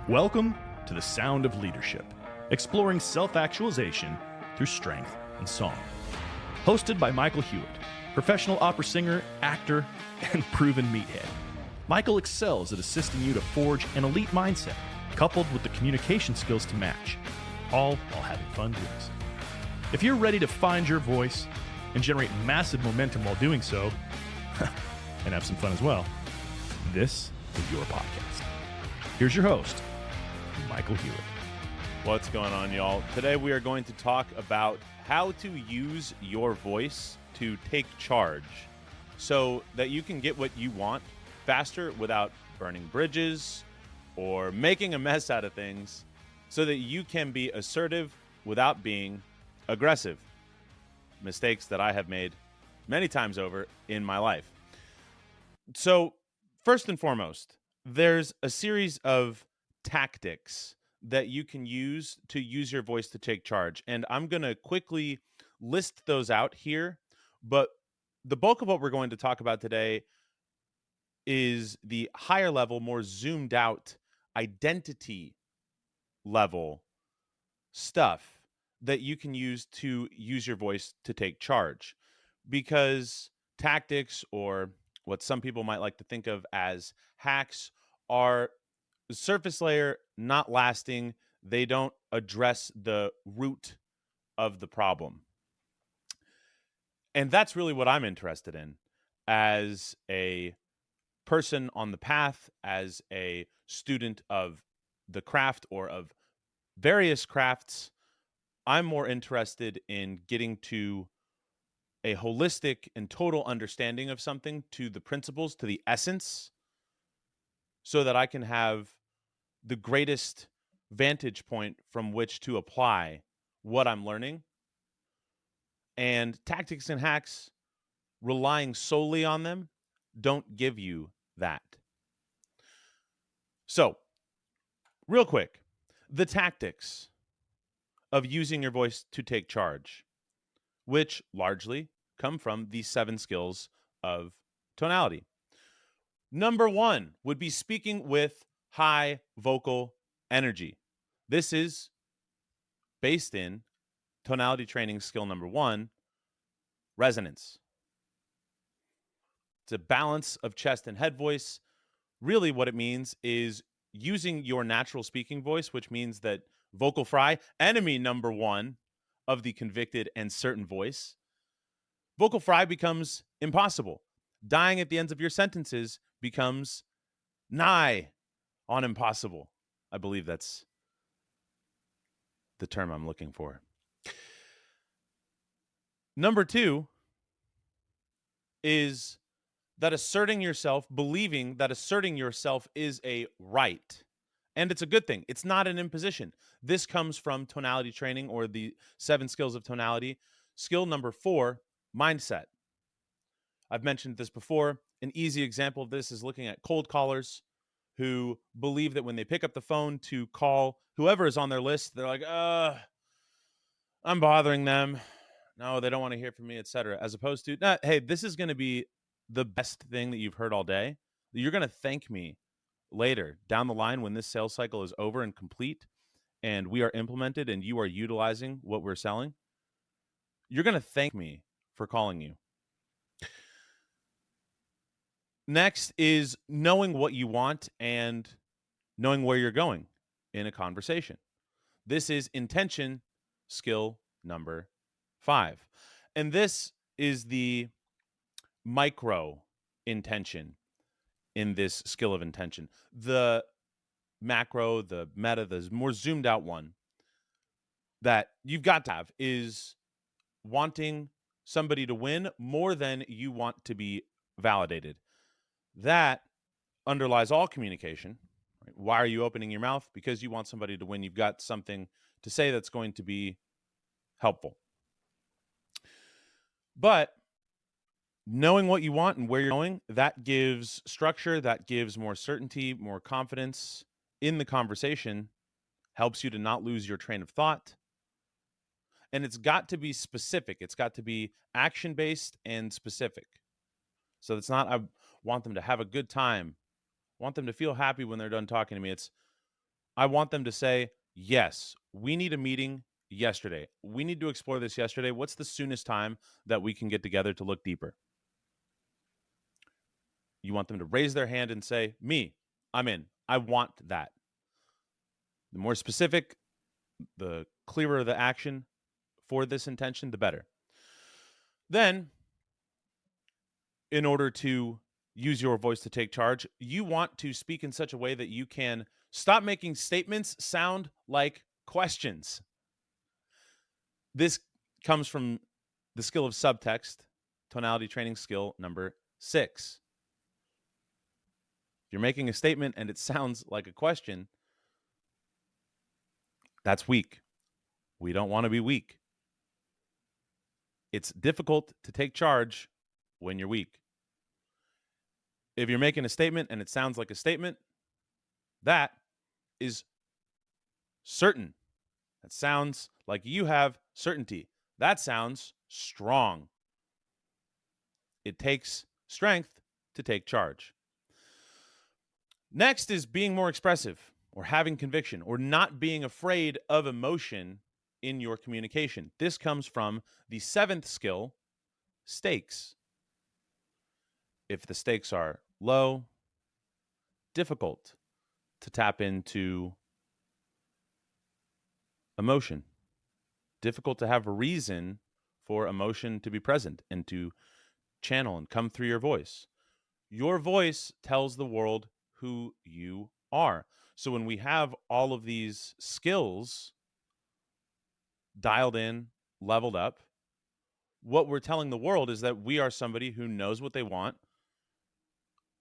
Welcome to the Sound of Leadership, exploring self-actualization through strength and song. Hosted by Michael Hewitt, professional opera singer, actor, and proven meathead. Michael excels at assisting you to forge an elite mindset, coupled with the communication skills to match, all while having fun doing so. If you're ready to find your voice and generate massive momentum while doing so, and have some fun as well, this is your podcast. Here's your host, Michael Hewitt. What's going on, y'all? Today we are going to talk about how to use your voice to take charge so that you can get what you want faster without burning bridges or making a mess out of things, so that you can be assertive without being aggressive. Mistakes that I have made many times over in my life. So, first and foremost, there's a series of tactics that you can use to use your voice to take charge. And I'm going to quickly list those out here. But the bulk of what we're going to talk about today is the higher level, more zoomed out identity level stuff that you can use to use your voice to take charge. Because tactics, or what some people might like to think of as hacks, are surface layer, not lasting. They don't address the root of the problem. And that's really what I'm interested in as a person on the path, as a student of the craft or of various crafts. I'm more interested in getting to a holistic and total understanding of something, to the principles, to the essence, so that I can have the greatest vantage point from which to apply what I'm learning. And tactics and hacks, relying solely on them, don't give you that. So, real quick, the tactics of using your voice to take charge, which largely come from the 7 skills of tonality. Number 1 would be speaking with high vocal energy. This is based in tonality training skill number 1, resonance. It's a balance of chest and head voice. Really what it means is using your natural speaking voice, which means that vocal fry, enemy number 1 of the convicted and certain voice, vocal fry becomes impossible. Dying at the ends of your sentences becomes nigh on impossible. I believe that's the term I'm looking for. Number 2 is that asserting yourself, believing that asserting yourself is a right. And it's a good thing. It's not an imposition. This comes from tonality training, or the 7 skills of tonality. Skill number 4, mindset. I've mentioned this before. An easy example of this is looking at cold callers who believe that when they pick up the phone to call whoever is on their list, they're like, I'm bothering them. No, they don't want to hear from me, etc. As opposed to, hey, this is going to be the best thing that you've heard all day. You're going to thank me later down the line when this sales cycle is over and complete and we are implemented and you are utilizing what we're selling. You're going to thank me for calling you. Next is knowing what you want and knowing where you're going in a conversation. This is intention skill number 5. And this is the micro intention in this skill of intention. The macro, the meta, the more zoomed out one that you've got to have is wanting somebody to win more than you want to be validated. That underlies all communication. Right? Why are you opening your mouth? Because you want somebody to win. You've got something to say that's going to be helpful. But knowing what you want and where you're going, that gives structure, that gives more certainty, more confidence in the conversation, helps you to not lose your train of thought. And it's got to be specific. It's got to be action-based and specific. So it's not, I want them to have a good time, I want them to feel happy when they're done talking to me. It's, I want them to say, yes, we need a meeting yesterday. We need to explore this yesterday. What's the soonest time that we can get together to look deeper? You want them to raise their hand and say, me, I'm in. I want that. The more specific, the clearer the action for this intention, the better. Then, in order to use your voice to take charge, you want to speak in such a way that you can stop making statements sound like questions. This comes from the skill of subtext, tonality training skill number 6. If you're making a statement and it sounds like a question, that's weak. We don't want to be weak. It's difficult to take charge when you're weak. If you're making a statement and it sounds like a statement, that is certain. That sounds like you have certainty. That sounds strong. It takes strength to take charge. Next is being more expressive, or having conviction, or not being afraid of emotion in your communication. This comes from the 7th skill, stakes. If the stakes are low, difficult to tap into emotion, difficult to have a reason for emotion to be present and to channel and come through your voice. Your voice tells the world who you are. So when we have all of these skills dialed in, leveled up, what we're telling the world is that we are somebody who knows what they want,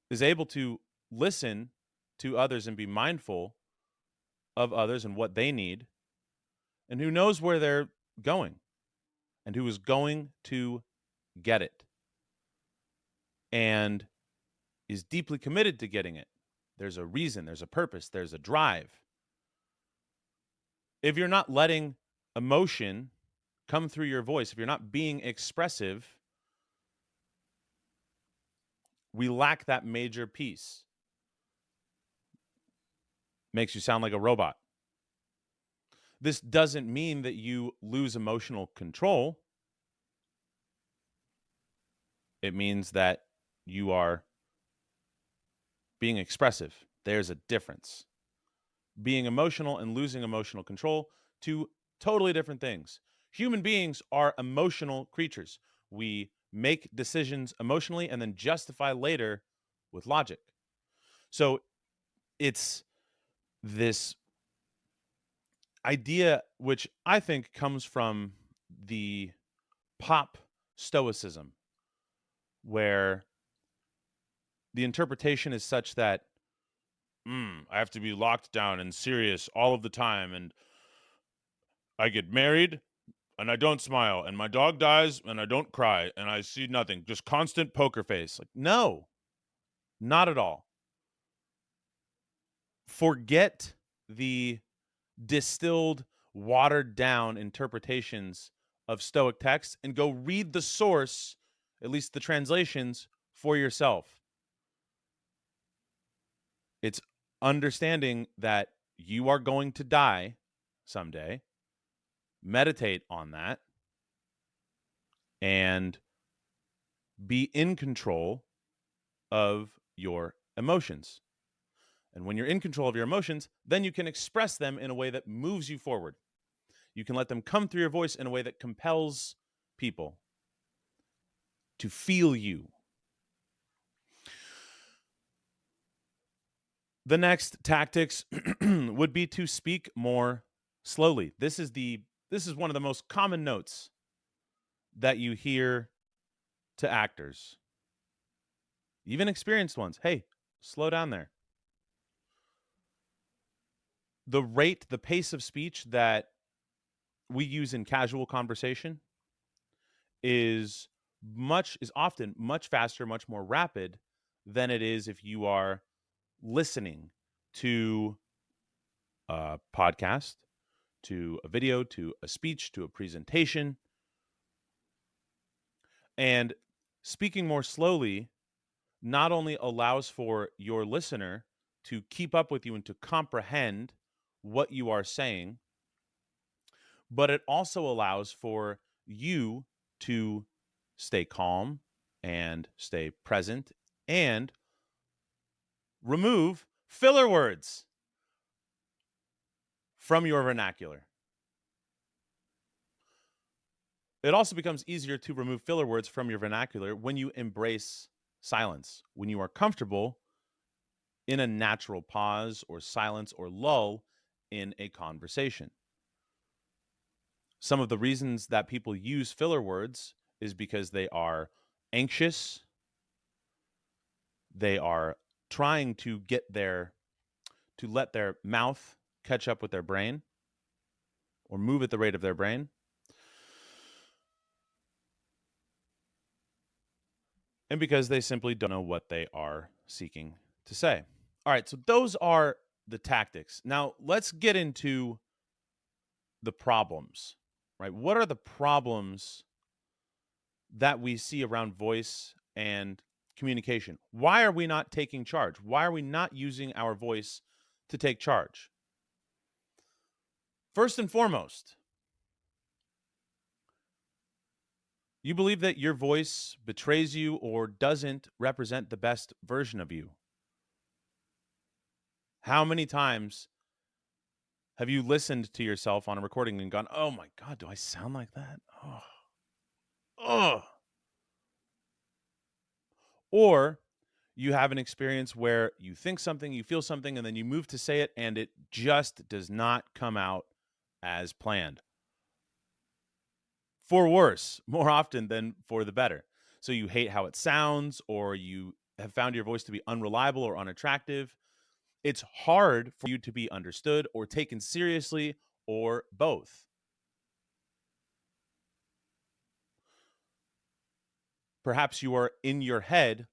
is able to listen to others and be mindful of others and what they need, and who knows where they're going and who is going to get it and is deeply committed to getting it. There's a reason, there's a purpose, there's a drive. If you're not letting emotion come through your voice, if you're not being expressive, we lack that major piece. Makes you sound like a robot. This doesn't mean that you lose emotional control. It means that you are being expressive. There's a difference. Being emotional and losing emotional control, two totally different things. Human beings are emotional creatures. We make decisions emotionally and then justify later with logic. So it's this idea, which I think comes from the pop stoicism, where the interpretation is such that I have to be locked down and serious all of the time, and I get married and I don't smile, and my dog dies and I don't cry, and I see nothing, just constant poker face. Like, no, not at all. Forget the distilled, watered down interpretations of Stoic texts and go read the source, at least the translations, for yourself. It's understanding that you are going to die someday. Meditate on that and be in control of your emotions. And when you're in control of your emotions, then you can express them in a way that moves you forward. You can let them come through your voice in a way that compels people to feel you. The next tactics would be to speak more slowly. This is one of the most common notes that you hear to actors, even experienced ones. Hey, slow down there. The pace of speech that we use in casual conversation is often much faster, much more rapid than it is if you are listening to a podcast, to a video, to a speech, to a presentation. And speaking more slowly not only allows for your listener to keep up with you and to comprehend what you are saying, but it also allows for you to stay calm and stay present and remove filler words from your vernacular. It also becomes easier to remove filler words from your vernacular when you embrace silence, when you are comfortable in a natural pause or silence or lull in a conversation. Some of the reasons that people use filler words is because they are anxious, they are trying to let their mouth catch up with their brain or move at the rate of their brain. And because they simply don't know what they are seeking to say. All right, so those are the tactics. Now, let's get into the problems, right? What are the problems that we see around voice and communication? Why are we not taking charge? Why are we not using our voice to take charge? First and foremost, you believe that your voice betrays you or doesn't represent the best version of you. How many times have you listened to yourself on a recording and gone, "Oh my God, do I sound like that?" Oh. Or you have an experience where you think something, you feel something, and then you move to say it, and it just does not come out as planned. For worse, more often than for the better. So you hate how it sounds, or you have found your voice to be unreliable or unattractive. It's hard for you to be understood or taken seriously, or both. Perhaps you are in your head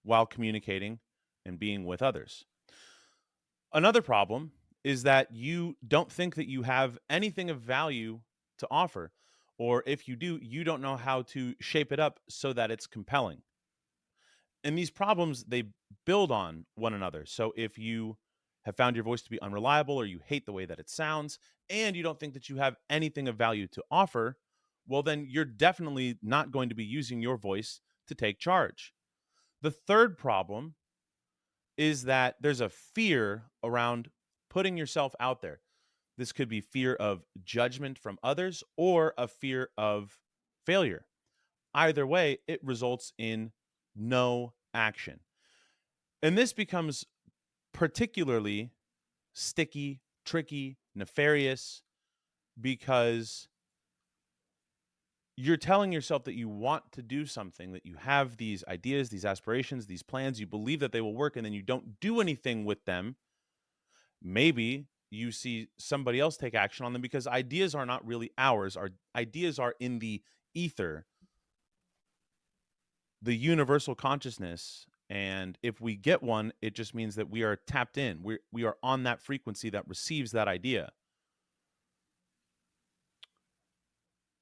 while communicating and being with others. Another problem is that you don't think that you have anything of value to offer. Or if you do, you don't know how to shape it up so that it's compelling. And these problems, they build on one another. So if you have found your voice to be unreliable, or you hate the way that it sounds, and you don't think that you have anything of value to offer, well, then you're definitely not going to be using your voice to take charge. The third problem is that there's a fear around putting yourself out there. This could be fear of judgment from others or a fear of failure. Either way, it results in no action. And this becomes particularly sticky, tricky, nefarious because you're telling yourself that you want to do something, that you have these ideas, these aspirations, these plans, you believe that they will work, and then you don't do anything with them. Maybe you see somebody else take action on them because ideas are not really ours. Our ideas are in the ether, the universal consciousness. And if we get one, it just means that we are tapped in. We are on that frequency that receives that idea.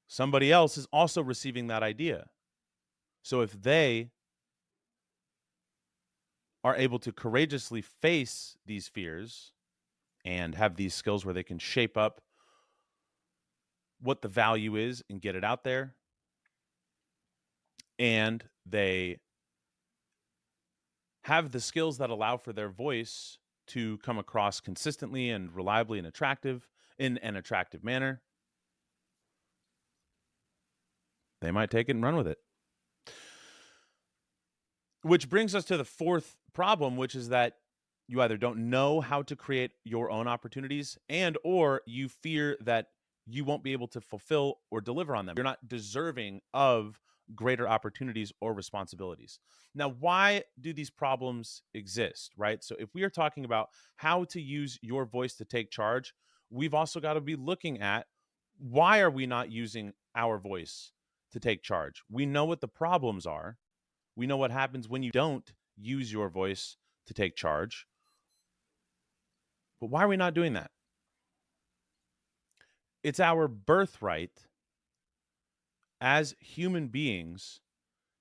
Somebody else is also receiving that idea. So if they are able to courageously face these fears and have these skills where they can shape up what the value is and get it out there, and they have the skills that allow for their voice to come across consistently and reliably and attractive in an attractive manner, they might take it and run with it. Which brings us to the fourth problem, which is that you either don't know how to create your own opportunities, and or you fear that you won't be able to fulfill or deliver on them. You're not deserving of greater opportunities or responsibilities. Now, why do these problems exist, right? So if we are talking about how to use your voice to take charge, we've also got to be looking at why are we not using our voice to take charge? We know what the problems are. We know what happens when you don't use your voice to take charge. But why are we not doing that? It's our birthright as human beings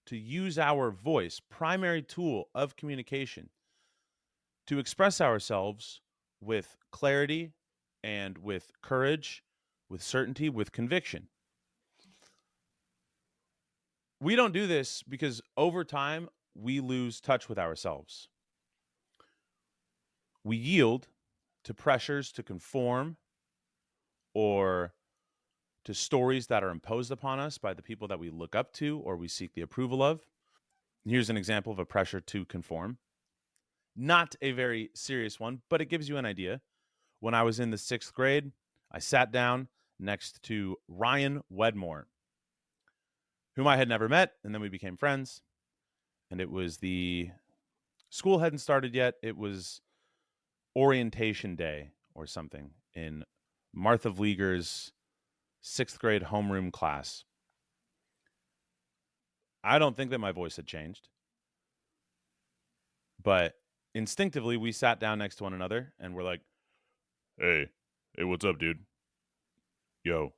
to use our voice, primary tool of communication, to express ourselves with clarity and with courage, with certainty, with conviction. We don't do this because over time we lose touch with ourselves. We yield to pressures to conform or to stories that are imposed upon us by the people that we look up to or we seek the approval of. Here's an example of a pressure to conform. Not a very serious one, but it gives you an idea. When I was in the 6th grade, I sat down next to Ryan Wedmore, whom I had never met, and then we became friends. And it was the school hadn't started yet. It was orientation day or something in Martha Vlieger's 6th grade homeroom class. I don't think that my voice had changed, but instinctively we sat down next to one another and we're like, hey, what's up, dude? Yo,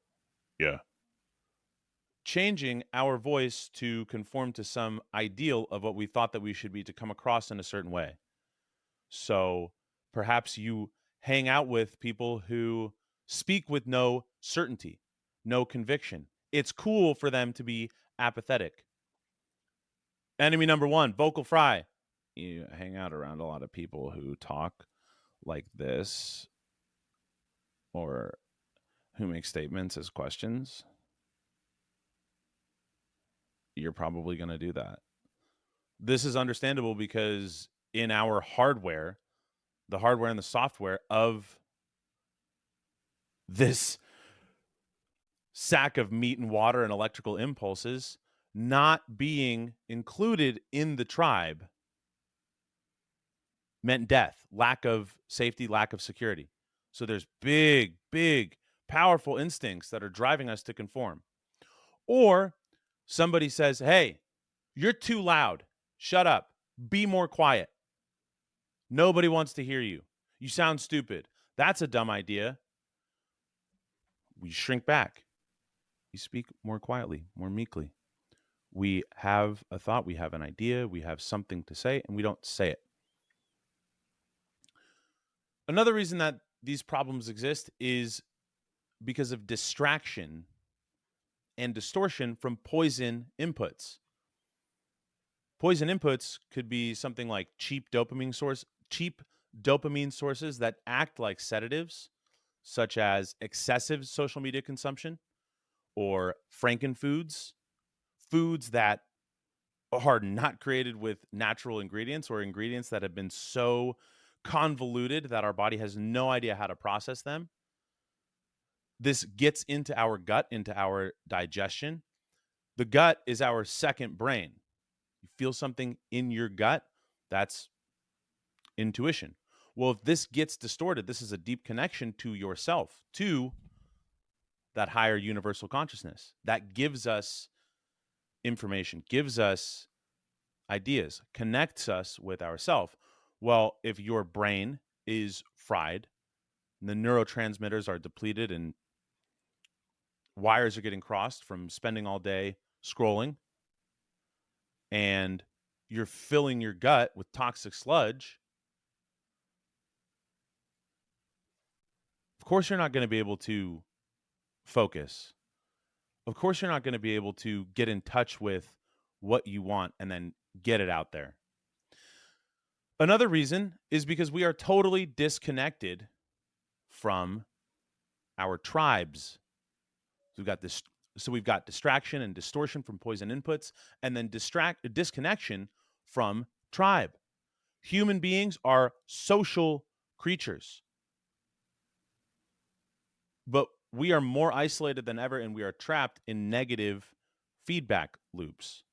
yeah. Changing our voice to conform to some ideal of what we thought that we should be to come across in a certain way. So perhaps you hang out with people who speak with no certainty, no conviction. It's cool for them to be apathetic. Enemy number 1, vocal fry. You hang out around a lot of people who talk like this or who make statements as questions. You're probably going to do that. This is understandable because in our hardware, the hardware and the software of this sack of meat and water and electrical impulses, not being included in the tribe meant death, lack of safety, lack of security. So there's big, powerful instincts that are driving us to conform. Or somebody says, hey, you're too loud. Shut up. Be more quiet. Nobody wants to hear you. You sound stupid. That's a dumb idea. We shrink back. We speak more quietly, more meekly. We have a thought, we have an idea, we have something to say, and we don't say it. Another reason that these problems exist is because of distraction and distortion from poison inputs. Poison inputs could be something like cheap dopamine sources that act like sedatives, such as excessive social media consumption or frankenfoods, foods that are not created with natural ingredients or ingredients that have been so convoluted that our body has no idea how to process them. This gets into our gut, into our digestion. The gut is our second brain. You feel something in your gut, that's intuition. Well, if this gets distorted, this is a deep connection to yourself, to that higher universal consciousness that gives us information, gives us ideas, connects us with ourself. Well, if your brain is fried, the neurotransmitters are depleted and wires are getting crossed from spending all day scrolling, and you're filling your gut with toxic sludge, of course you're not going to be able to focus. Of course you're not going to be able to get in touch with what you want and then get it out there. Another reason is because we are totally disconnected from our tribes. So we've got distraction and distortion from poison inputs, and then disconnection from tribe. Human beings are social creatures, but we are more isolated than ever, and we are trapped in negative feedback loops.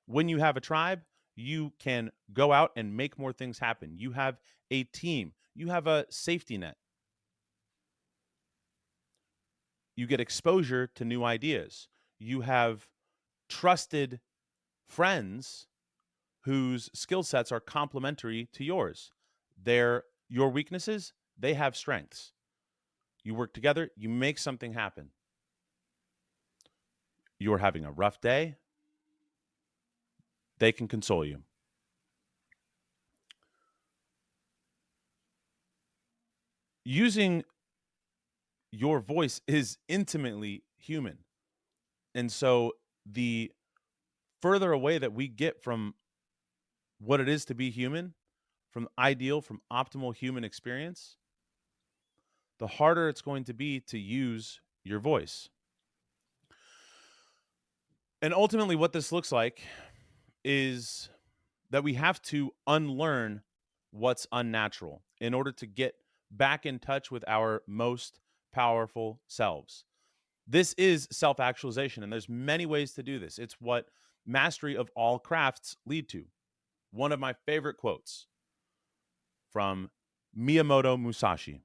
When you have a tribe, you can go out and make more things happen. You have a team. You have a safety net. You get exposure to new ideas. You have trusted friends whose skill sets are complementary to yours. They're your weaknesses, they have strengths. You work together, you make something happen. You're having a rough day, they can console you. Using your voice is intimately human. And so the further away that we get from what it is to be human, from ideal, from optimal human experience, the harder it's going to be to use your voice. And ultimately, what this looks like is that we have to unlearn what's unnatural in order to get back in touch with our most powerful selves. This is self-actualization, and there's many ways to do this. It's what mastery of all crafts lead to. One of my favorite quotes from Miyamoto Musashi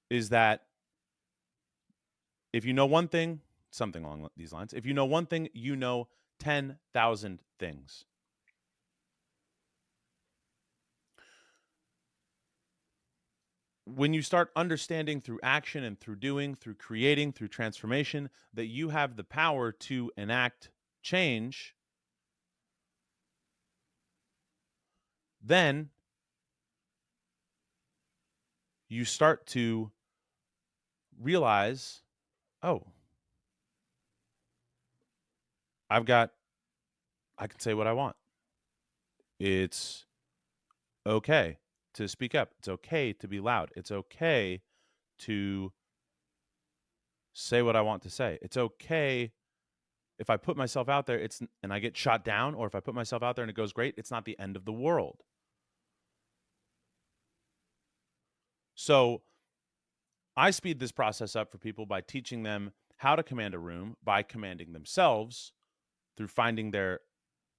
is that if you know one thing, something along these lines, if you know one thing, you know 10,000 things. When you start understanding through action and through doing, through creating, through transformation, that you have the power to enact change, then you start to realize, oh, I can say what I want. It's okay to speak up. It's okay to be loud. It's okay to say what I want to say. It's okay if I put myself out there and I get shot down, or if I put myself out there and it goes great, it's not the end of the world. So I speed this process up for people by teaching them how to command a room by commanding themselves through finding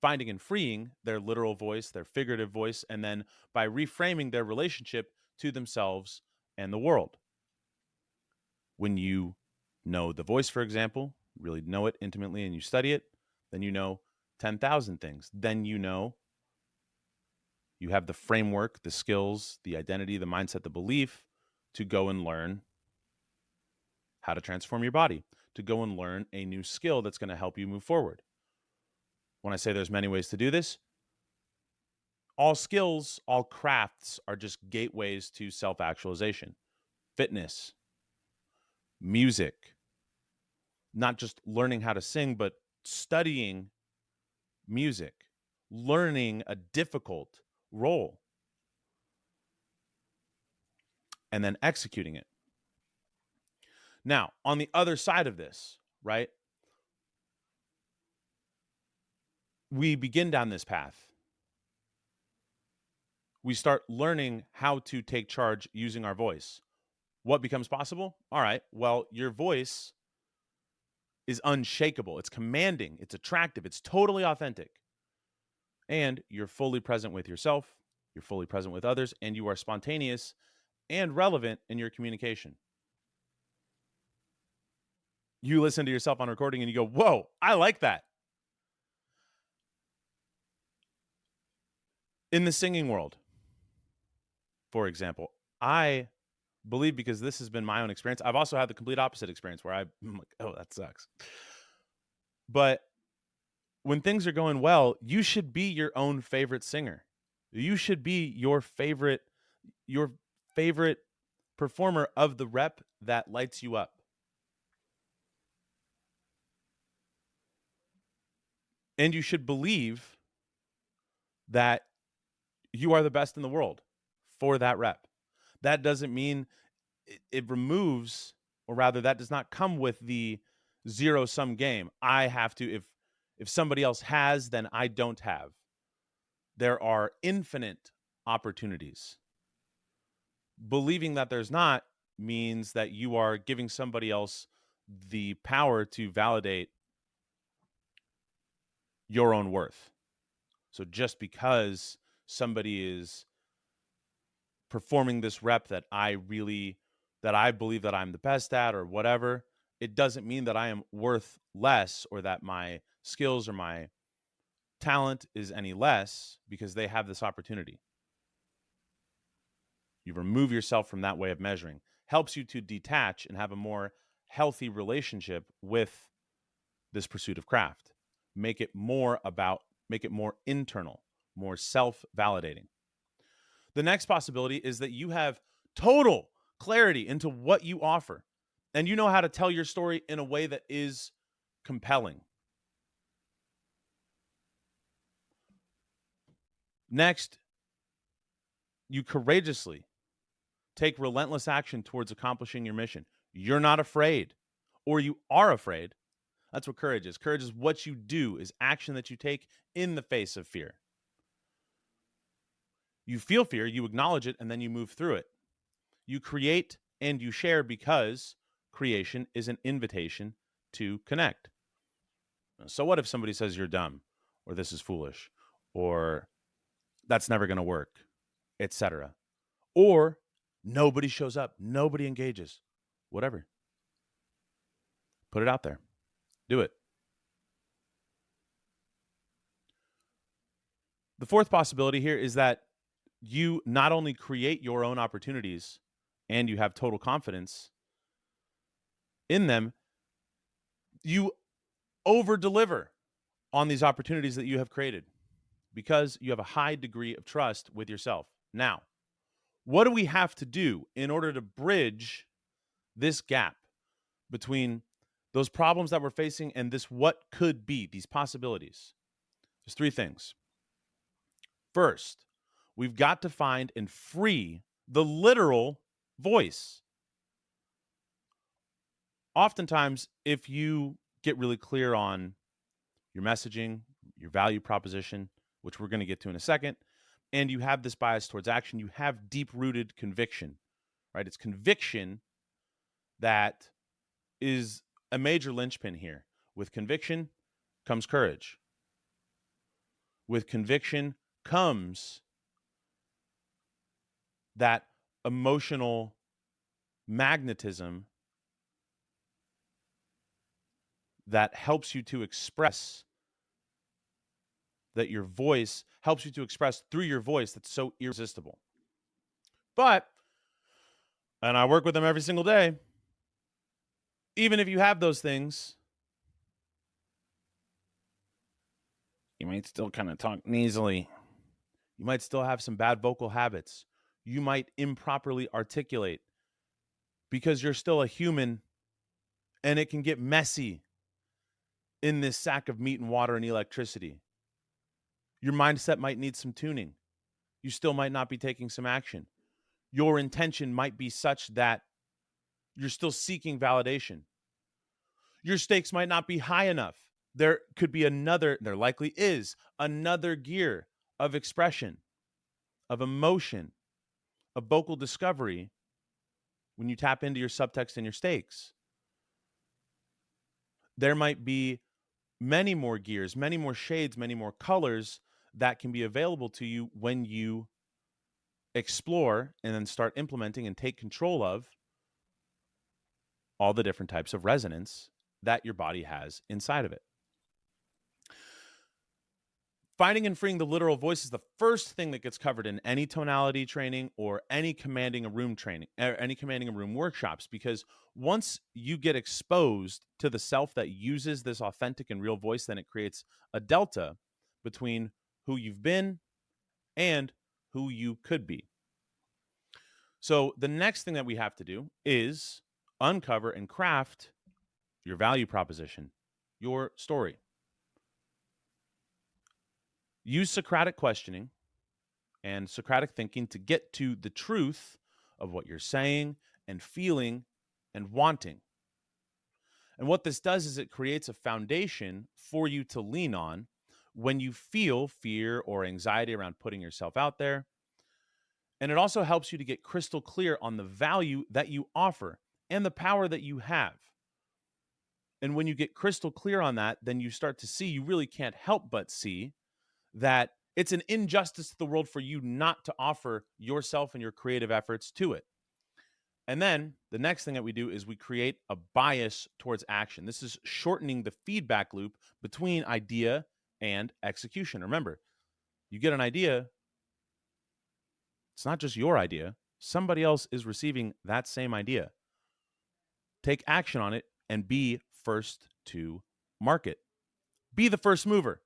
and freeing their literal voice, their figurative voice, and then by reframing their relationship to themselves and the world. When you know the voice, for example, really know it intimately and you study it, then you know 10,000 things. Then you know you have the framework, the skills, the identity, the mindset, the belief to go and learn how to transform your body, to go and learn a new skill that's going to help you move forward. When I say there's many ways to do this, all skills, all crafts are just gateways to self-actualization. Fitness, music, not just learning how to sing, but studying music, learning a difficult role, and then executing it. Now, on the other side of this, right, we begin down this path. We start learning how to take charge using our voice. What becomes possible? All right, well, your voice is unshakable. It's commanding. It's attractive. It's totally authentic. And you're fully present with yourself. You're fully present with others. And you are spontaneous and relevant in your communication. You listen to yourself on recording and you go, whoa, I like that. In the singing world, for example, I believe, because this has been my own experience, I've also had the complete opposite experience where I'm like, oh, that sucks. But when things are going well, you should be your own favorite singer. You should be your favorite performer of the rep that lights you up. And you should believe that you are the best in the world for that rep. That doesn't mean it removes, or rather that does not come with the zero-sum game. I have to, if somebody else has, then I don't have. There are infinite opportunities. Believing that there's not means that you are giving somebody else the power to validate your own worth. So just because somebody is performing this rep that I believe that I'm the best at or whatever, it doesn't mean that I am worth less or that my skills or my talent is any less because they have this opportunity. You remove yourself from that way of measuring. Helps you to detach and have a more healthy relationship with this pursuit of craft. Make it more internal, more self-validating. The next possibility is that you have total clarity into what you offer, and you know how to tell your story in a way that is compelling. Next, you courageously take relentless action towards accomplishing your mission. You're not afraid, or you are afraid. That's what courage is. Courage is what you do, is action that you take in the face of fear. You feel fear, you acknowledge it, and then you move through it. You create and you share because creation is an invitation to connect. So what if somebody says you're dumb, or this is foolish, or that's never going to work, etc.? Or nobody shows up, nobody engages, whatever. Put it out there. Do it. The fourth possibility here is that you not only create your own opportunities and you have total confidence in them, you over deliver on these opportunities that you have created because you have a high degree of trust with yourself. Now, what do we have to do in order to bridge this gap between those problems that we're facing and this what could be, these possibilities? There's three things. First, we've got to find and free the literal voice. Oftentimes, if you get really clear on your messaging, your value proposition, which we're going to get to in a second, and you have this bias towards action, you have deep-rooted conviction, right? It's conviction that is a major linchpin here. With conviction comes courage. With conviction comes that emotional magnetism that helps you to express, that your voice helps you to express through your voice that's so irresistible. But, and I work with them every single day, even if you have those things, you might still kind of talk nasally. You might still have some bad vocal habits. You might improperly articulate because you're still a human and it can get messy in this sack of meat and water and electricity. Your mindset might need some tuning. You still might not be taking some action. Your intention might be such that you're still seeking validation. Your stakes might not be high enough. There could be another, there likely is another gear of expression, of emotion, of vocal discovery when you tap into your subtext and your stakes. There might be many more gears, many more shades, many more colors that can be available to you when you explore and then start implementing and take control of all the different types of resonance that your body has inside of it. Finding and freeing the literal voice is the first thing that gets covered in any tonality training or any commanding a room training, or any commanding a room workshops, because once you get exposed to the self that uses this authentic and real voice, then it creates a delta between who you've been and who you could be. So the next thing that we have to do is uncover and craft your value proposition, your story. Use Socratic questioning and Socratic thinking to get to the truth of what you're saying and feeling and wanting. And what this does is it creates a foundation for you to lean on when you feel fear or anxiety around putting yourself out there. And it also helps you to get crystal clear on the value that you offer and the power that you have. And when you get crystal clear on that, then you start to see, you really can't help but see that it's an injustice to the world for you not to offer yourself and your creative efforts to it. And then the next thing that we do is we create a bias towards action. This is shortening the feedback loop between idea and execution. Remember, you get an idea, it's not just your idea. Somebody else is receiving that same idea. Take action on it and be first to market. Be the first mover.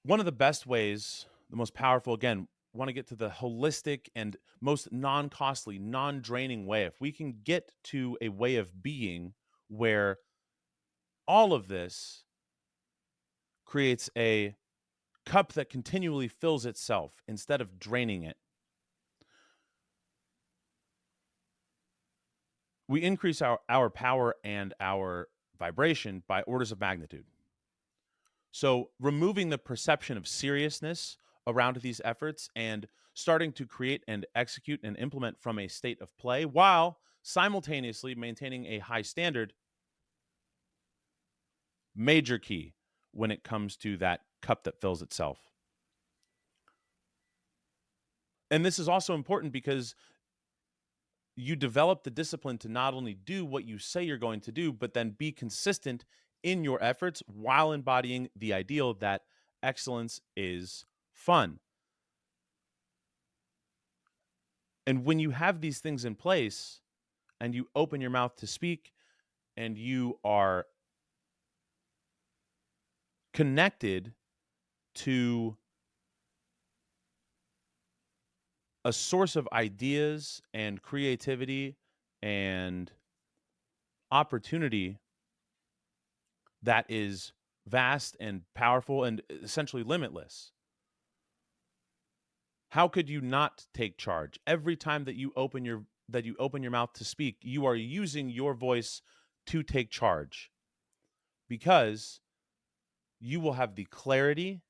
One of the best ways the most powerful, again, want to get to the holistic and most non-costly, non-draining way. If we can get to a way of being where all of this creates a cup that continually fills itself instead of draining it, we increase our power and our vibration by orders of magnitude. So removing the perception of seriousness around these efforts and starting to create and execute and implement from a state of play while simultaneously maintaining a high standard, major key when it comes to that cup that fills itself. And this is also important because you develop the discipline to not only do what you say you're going to do, but then be consistent in your efforts while embodying the ideal that excellence is fun. And when you have these things in place and you open your mouth to speak and you are connected to a source of ideas and creativity and opportunity that is vast and powerful and essentially limitless, how could you not take charge? Every time that you open your mouth to speak, you are using your voice to take charge, because you will have the clarity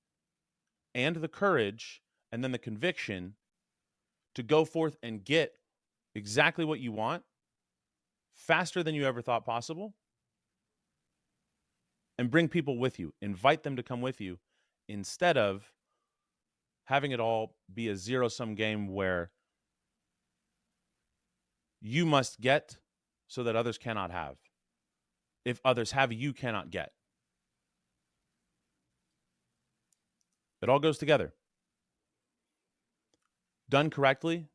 and the courage and then the conviction to go forth and get exactly what you want faster than you ever thought possible, and bring people with you, invite them to come with you, instead of having it all be a zero-sum game where you must get so that others cannot have. If others have, you cannot get. It all goes together. Done correctly,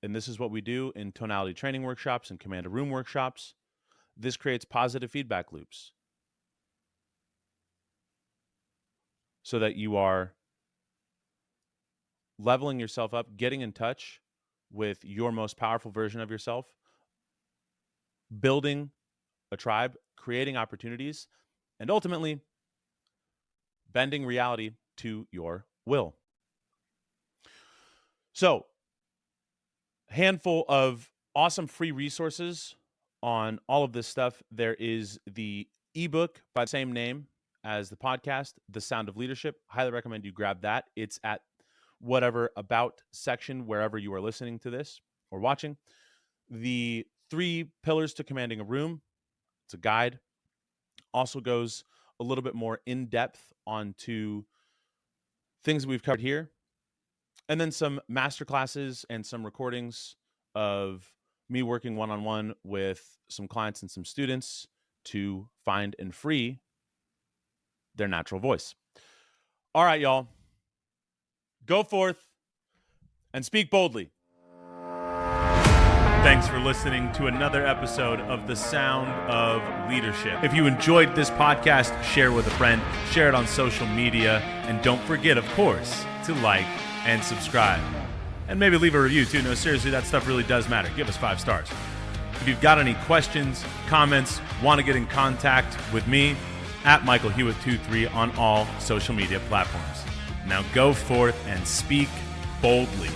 and this is what we do in tonality training workshops and command a room workshops, this creates positive feedback loops so that you are leveling yourself up, getting in touch with your most powerful version of yourself, building a tribe, creating opportunities, and ultimately bending reality to your will. So, handful of awesome free resources on all of this stuff. There is the ebook by the same name as the podcast, The Sound of Leadership. Highly recommend you grab that. It's at whatever about section, wherever you are listening to this or watching. The 3 Pillars to Commanding a Room, it's a guide, also goes a little bit more in depth onto things we've covered here. And then some masterclasses and some recordings of me working one-on-one with some clients and some students to find and free their natural voice. All right, y'all. Go forth and speak boldly. Thanks for listening to another episode of The Sound of Leadership. If you enjoyed this podcast, share with a friend, share it on social media, and don't forget, of course, to like and subscribe. And maybe leave a review too. No, seriously, that stuff really does matter. Give us 5 stars. If you've got any questions, comments, want to get in contact with me, at Michael Hewitt 23 on all social media platforms. Now go forth and speak boldly.